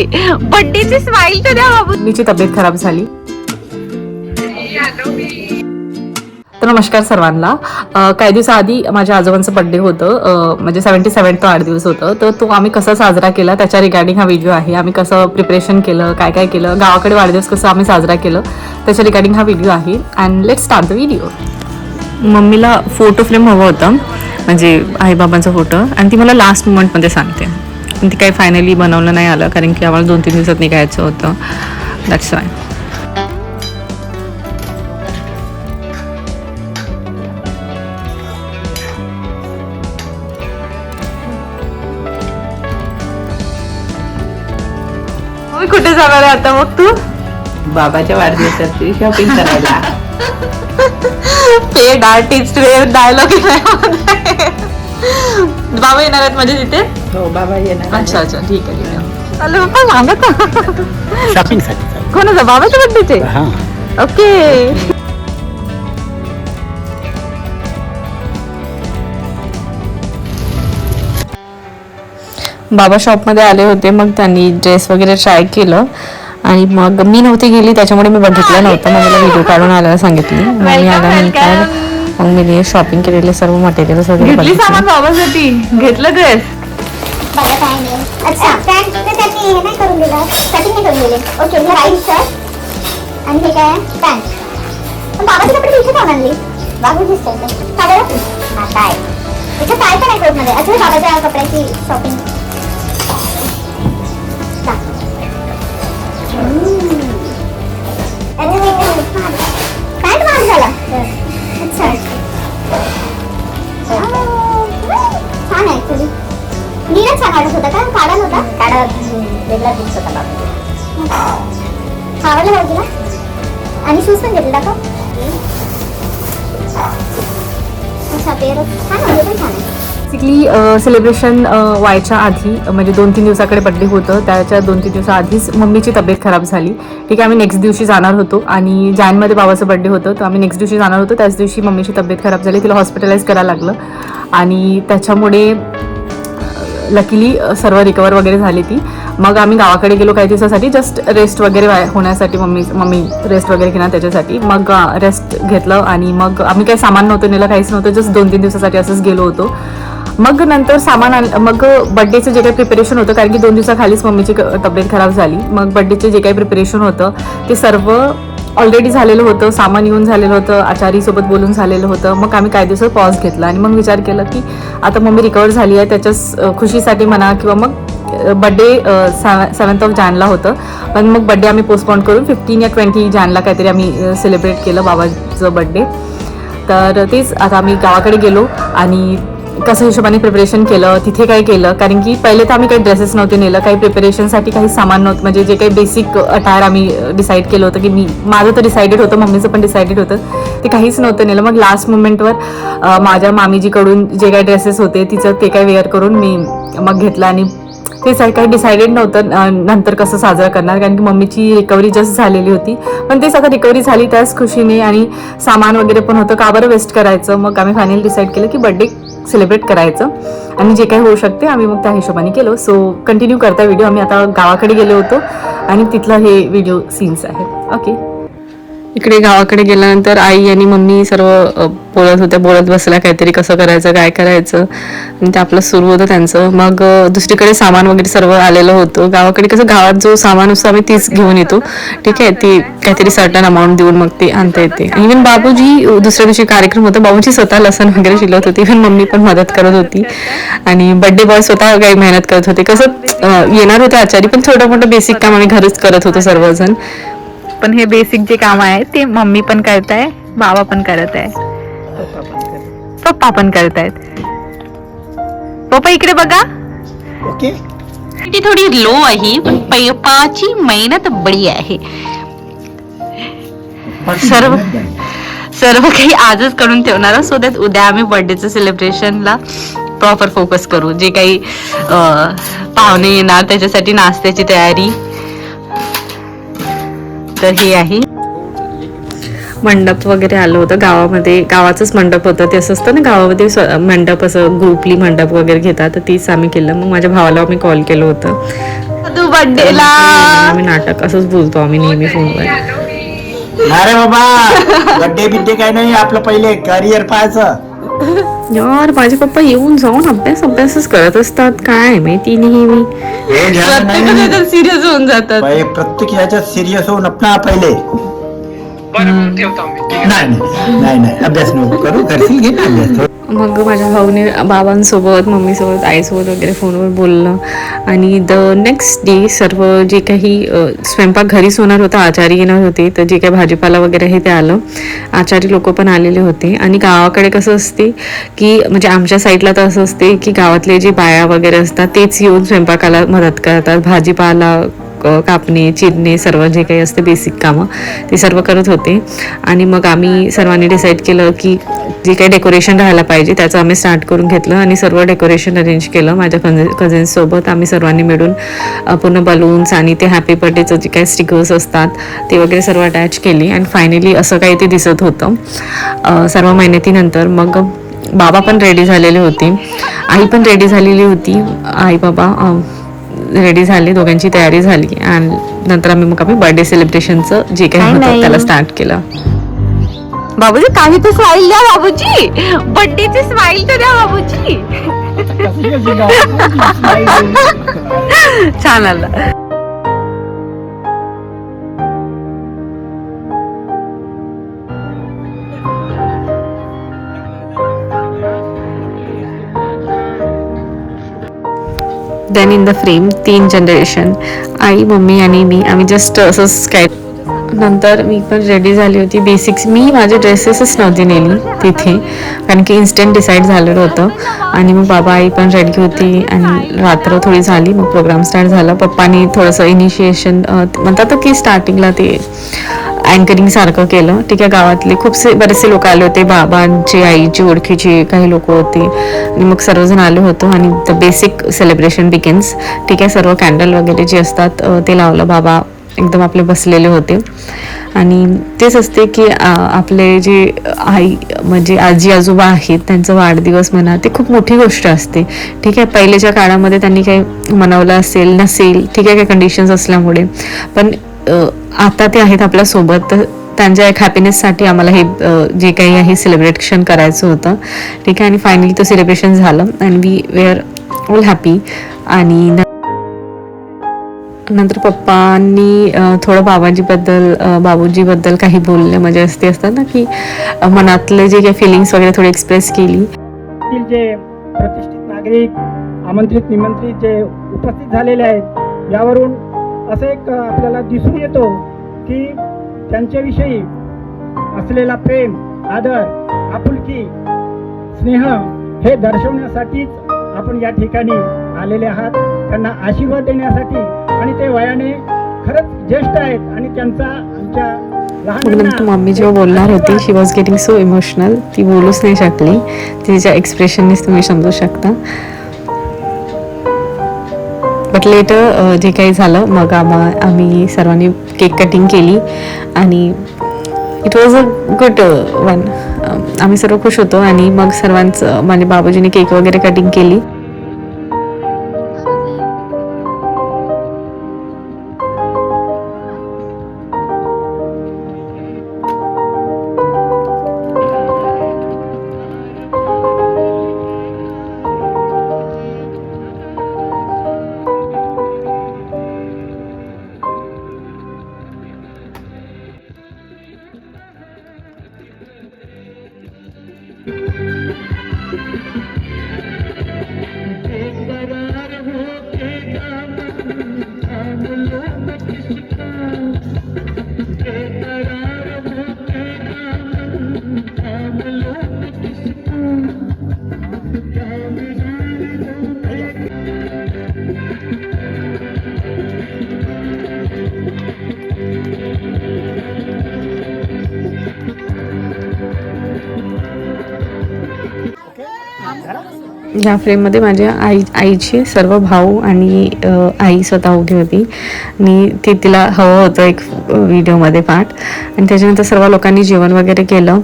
बर्थडेची smile तर द्या बाबू. मीची तब्येत खराब झाली. तर नमस्कार सर्वांना. काही दिवसाआधी माझ्या आजोबांचं बर्थडे होतं, म्हणजे 77 वाढदिवस होतं. तर तो आम्ही कसा साजरा केला त्याच्या रिगार्डिंग हा व्हिडिओ आहे. आम्ही कसं प्रिपरेशन केलं, काय काय केलं, गावाकडे वाढदिवस कसं आम्ही साजरा केलं त्याच्या रिगार्डिंग हा व्हिडिओ आहे. And let's start the video. मम्मीला फोटो फ्रेम हवं होतं, म्हणजे आईबाबांचा फोटो, आणि ती मला लास्ट मोमेंटमध्ये सांगते. पण ती काही फायनली बनवलं नाही आलं, कारण की आम्हाला 2-3 दिवसात निघायचं होतं. That's why. कुठे जाणार आहे आता मग तू? बाबाच्या वाढदिवसाची शॉपिंग करायला. पेड आर्टिस्ट डायलॉग बाबा येणार आहेत माझ्या तिथे. हो, बाबा येणार. अच्छा अच्छा, ठीक आहे ठीक आहे. अरे पप्पा सांगत शॉपिंग साठी. कोणाचा? बाबाच्या बड्डेचे. हा, ओके. बाबा शॉपमध्ये आले होते, मग त्यांनी ड्रेस वगैरे ट्राय केलं आणि मग मी नव्हती गेली, त्याच्यामुळे मी बघितलं नव्हतं. मग मला व्हिडिओ काढून आल्याला सांगितली. मग मी आल्यानंतर मग मी शॉपिंग केलेले सर्व मटेरियल्स वगैरे सामान बाबासाठी घेतलं ड्रेस. अच्छा, पॅन्ट तर त्याची हे नाही करून दिलं, कटिंग नाही करून दिले. ओके, हे राईट शर्ट आणि हे काय पॅन्ट. पण बाबाची कपडे टी-शर्ट आणली. बाबूचीच शर्ट काय बरं? हा, काय त्याचं काय पण आहे कोटमध्ये. अच्छा, बाबाच्या कपड्याची शॉपिंग. पॅन्ट महाग झाला. अच्छा, छान आहे ऍक्च्युली. नीरज छान वाटत होता का? काढा नव्हता? काढा वेगळा दिवस होता बाबा. आवडला बाजूला. आणि शूज पण घेतला का? अच्छा, पेअर छान आहे, पण छान आहे. बेसिकली सेलिब्रेशन व्हायच्या आधी, म्हणजे 2-3 दिवसाकडे बड्डे होतं, त्याच्या 2-3 दिवसाआधीच मम्मीची तब्येत खराब झाली. ठीक आहे, आम्ही नेक्स्ट दिवशी जाणार होतो आणि जानेमध्ये बाबाचं बड्डे होतं, तर आम्ही नेक्स्ट दिवशी जाणार होतो. त्याच दिवशी मम्मीची तब्येत खराब झाली, तिला हॉस्पिटलाइज करायला लागलं आणि त्याच्यामुळे लकीली सर्व रिकवर वगैरे झाली ती. मग आम्ही गावाकडे गेलो काही दिवसासाठी, जस्ट रेस्ट वगैरे होण्यासाठी. मम्मी रेस्ट वगैरे घेणार त्याच्यासाठी. मग रेस्ट घेतलं आणि मग आम्ही काही सामान नव्हतं नेलं, काहीच नव्हतं, जस्ट 2-3 दिवसासाठी असंच गेलो होतो. मग नंतर सामान मग बड्डेचं जे काही प्रिपरेशन होतं, कारण की 2 दिवसाखालीच मम्मीची तब्येत खराब झाली. मग बड्डेचे जे काही प्रिपरेशन होतं ते सर्व ऑलरेडी झालेलं होतं, सामान येऊन झालेलं होतं, आचारीसोबत बोलून झालेलं होतं. मग आम्ही काही दिवस पॉज घेतला आणि मग विचार केला की आता मम्मी रिकवर झाली आहे, त्याच्याच खुशीसाठी म्हणा किंवा मग बड्डे 7 जानेला होतं, पण मग बड्डे आम्ही पोस्टपोन करून 15 या 20 जानेला काहीतरी आम्ही सेलिब्रेट केलं बाबाचं बड्डे. तर तेच आता आम्ही गावाकडे गेलो आणि कसं हिशोबाने प्रिपरेशन केलं, तिथे काय केलं, कारण की पहिले तर आम्ही काही ड्रेसेस नव्हते नेलं, काही प्रिपरेशनसाठी काही सामान नव्हतं, म्हणजे जे काही बेसिक अटायर आम्ही डिसाईड केलं होतं की माझं तर डिसाइडेड होतं, मम्मीचं पण डिसाइडेड होतं, ते काहीच नव्हतं नेलं. मग लास्ट मोमेंटवर माझ्या मामीजीकडून जे काही ड्रेसेस होते तिचं ते काही वेअर करून मी मग घेतलं आणि तेच काही डिसाइडेड नव्हतं नंतर कसं साजरा करणार, कारण की मम्मीची रिकव्हरी जस्ट झालेली होती. पण तेच आता रिकव्हरी झाली त्याच खुशीने आणि सामान वगैरे पण होतं, का बरं वेस्ट करायचं. मग आम्ही फायनली डिसाईड केलं की बड्डे सेलिब्रेट करायचं आणि जे काही होऊ शकते आम्ही मग त्या हिशोबाने केलो. सो कंटिन्यू करता व्हिडिओ. आम्ही आता गावाकडे गेलो होतो आणि तिथलं हे व्हिडिओ सीन्स आहेत. ओके. इकडे गावाकडे गेल्यानंतर आई आणि मम्मी सर्व बोलत होत्या, बोलत बसल्या काहीतरी कसं करायचं, काय करायचं, आणि ते आपलं सुरू होतं त्यांचं. मग दुसरीकडे सामान वगैरे सर्व आलेलं होतं. गावाकडे कसं गावात जो सामान असतो आम्ही तीच घेऊन येतो. ठीक आहे, ती काहीतरी सर्टन अमाऊंट देऊन मग ते आणता येते. इव्हन बाबूजी दुसऱ्या दिवशी कार्यक्रम होता, बाबूची स्वतः लसण वगैरे शिलत होती, इव्हन मम्मी पण मदत करत होती आणि बड्डे बॉय स्वतः काही मेहनत करत होते. कसं येणार होते आचारी, पण थोडं मोठं बेसिक काम आम्ही घरच करत होतो सर्वजण. पण हे बेसिक जे काम आहे ते मम्मी पण करताय, बाबा पण करत आहे, पप्पा पण करतायत. पप्पा इकडे बघा. ओके. ती थोडी लो आहे पण पप्पाची मेहनत बडी आहे. सर्व काही आजच करून ठेवणार, सो दॅट उद्या आम्ही बर्थडेचं सेलिब्रेशनला प्रॉपर फोकस करू. जे काही पाहुणे येणार त्याच्यासाठी नाश्त्याची तयारी. तर हे आहे मंडप वगैरे आलं होतं गावामध्ये, गावाचंच मंडप होतं ते. असं असतं ना गावामध्ये मंडप, असं ग्रुपली मंडप वगैरे घेतात, तर तीच आम्ही केलं. मग माझ्या भावाला मी कॉल केलं होतं. तू बर्थडेला. आम्ही नाटक असंच बोलतो आम्ही नेहमी फोनवर. अरे बाबा बड्डे बिड्डे काय नाही, आपलं पहिले करिअर पाहायचं. यार माझे पप्पा येऊन जाऊन अभ्यासच करत असतात, काय माहिती नेहमी हे घ्यायचं नाही. सिरियस होऊन जातात. प्रत्येक याच्यात सिरियस होऊन आपला पहिले. नाही अभ्यास नको करू, करशील घे ना अभ्यास. मग माझ्या भाऊने बाबांसोबत मम्मीसोबत आईसोबत वगैरे फोनवर बोललं. आणि द नेक्स्ट डे सर्व जे काही स्वयंपाक घरीच होणार होता, आचारी येणार होते, तर जे काही भाजीपाला वगैरे आहे ते आलं. आचारी लोक पण आलेले होते. आणि गावाकडे कसं असते की म्हणजे आमच्या साईडला तर असं असते की गावातले जे बाया वगैरे असतात तेच येऊन स्वयंपाकाला मदत करतात. भाजीपाला कापणे, चिरणे, सर्व जे काही असते बेसिक कामं ते सर्व करत होते. आणि मग आम्ही सर्वांनी डिसाईड केलं की जे काही डेकोरेशन राहायला पाहिजे त्याचं आम्ही स्टार्ट करून घेतलं आणि सर्व डेकोरेशन अरेंज केलं. माझ्या कझिन्ससोबत आम्ही सर्वांनी मिळून पूर्ण बलून्स आणि ते हॅपी बर्थडेचं जे काही स्टिकर्स असतात ते वगैरे सर्व अटॅच केली. आणि फायनली असं काही ते दिसत होतं सर्व मेहनतीनंतर. मग बाबा पण रेडी झालेले होते, आई पण रेडी झालेली होती. आई बाबा रेडी झाले, दोघांची तयारी झाली. आणि नंतर आम्ही बर्थडे सेलिब्रेशनचं जे काही होतं त्याला स्टार्ट केलं. बाबूजी काही तर स्माईल द्या बाबूजी, बर्थडेची स्माईल तर द्या बाबूजी. छान आलं. Then in the frame 3 generation, आई, मम्मी आणि मी. आम्ही जस्ट असंच काय. नंतर मी पण रेडी झाली होती. बेसिक्स मी माझे ड्रेसेसच नव्हती नेली तिथे, कारण की इन्स्टंट डिसाईड झालेलं होतं. आणि मग बाबा आई पण रेडी होती. आणि रात्र थोडी झाली, मग प्रोग्राम स्टार्ट झाला. पप्पानी थोडंसं इनिशिएशन म्हणतात की स्टार्टिंगला ते अँकरिंग सारखं केलं. ठीक आहे, गावातले बरेचसे लोक आले होते, बाबांची आईची ओळखीचे काही लोक होते. आणि मग सर्वजण आले होतो. आणि द बेसिक सेलिब्रेशन बिगिन्स. ठीक आहे, सर्व कॅन्डल वगैरे जे असतात ते लावलं. बाबा एकदम आपले बसलेले होते. आणि तेच असते की आपले जे आई म्हणजे आजी आजोबा आहेत त्यांचं वाढदिवस म्हणा, ते खूप मोठी गोष्ट असते. ठीक आहे, पहिलेच्या काळामध्ये त्यांनी काही मनवलं असेल नसेल, ठीक आहे, काही कंडिशन्स असल्यामुळे, पण आता ते आहेत आपल्यासोबत. तर त्यांच्या एक हॅपीनेससाठी आम्हाला हे जे काही आहे सेलिब्रेशन करायचं होतं. ठीक आहे, आणि फायनली तो सेलिब्रेशन झालं and we were all happy. आणि नंतर पप्पांनी थोडं बाबूजीबद्दल काही बोलले. म्हणजे ते असतात ना की मनातले जे काही फिलिंग्स वगैरे थोडे एक्सप्रेस केली. जे प्रतिष्ठित नागरिक, आमंत्रित निमंत्रित जे उपस्थित झालेले आहेत, यावरून असं एक आपल्याला दिसून येतो की त्यांच्याविषयी असलेला प्रेम, आदर, आपुलकी, स्नेह हे दर्शवण्यासाठीच आपण या ठिकाणी आलेले आहात. त्यांना आशीर्वाद देण्यासाठी. आणि ते वयाने खरंच ज्येष्ठ आहेत आणि त्यांचा आमच्या नंतर मम्मी जेव्हा बोलणार होती, शी वॉज गेटिंग सो इमोशनल. ती बोलूच नाही शकली. तिच्या एक्सप्रेशननेच तुम्ही समजू शकता. बट लेटर जे काही झालं, मग आम्ही सर्वांनी केक कटिंग केली. आणि it was a good one. आम्ही सर्व खुश होतो. आणि मग सर्वांचं माझ्या बाबाजीने केक वगैरे कटिंग केली. ह्या फ्रेममध्ये माझ्या आईचे सर्व भाऊ आणि आई स्वतः उभी होती. आणि ते तिला हवं होतं एक व्हिडिओमध्ये पार्ट. आणि त्याच्यानंतर सर्व लोकांनी जेवण वगैरे केलं.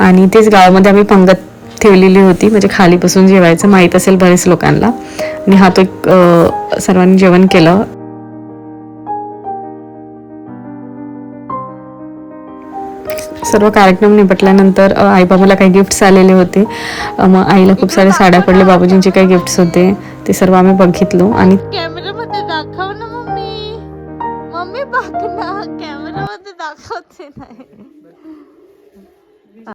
आणि तेच गावामध्ये आम्ही पंगत ठेवलेली होती, म्हणजे खाली बसून जेवायचं, माहीत असेल बरेच लोकांना. आणि हा तो एक सर्वांनी जेवण केलं. सर्व कार्यक्रम निपटल्यानंतर आई बाबाला काही गिफ्ट्स आलेले होते. मग आईला खूप सारे साड्या पडले, बाबूजींचे काही गिफ्ट्स होते ते सर्व आम्ही बघितलो. आणि कॅमेरामध्ये दाखव ना मम्मी, मम्मी बघ ना कॅमेरामध्ये दाखवते नाही.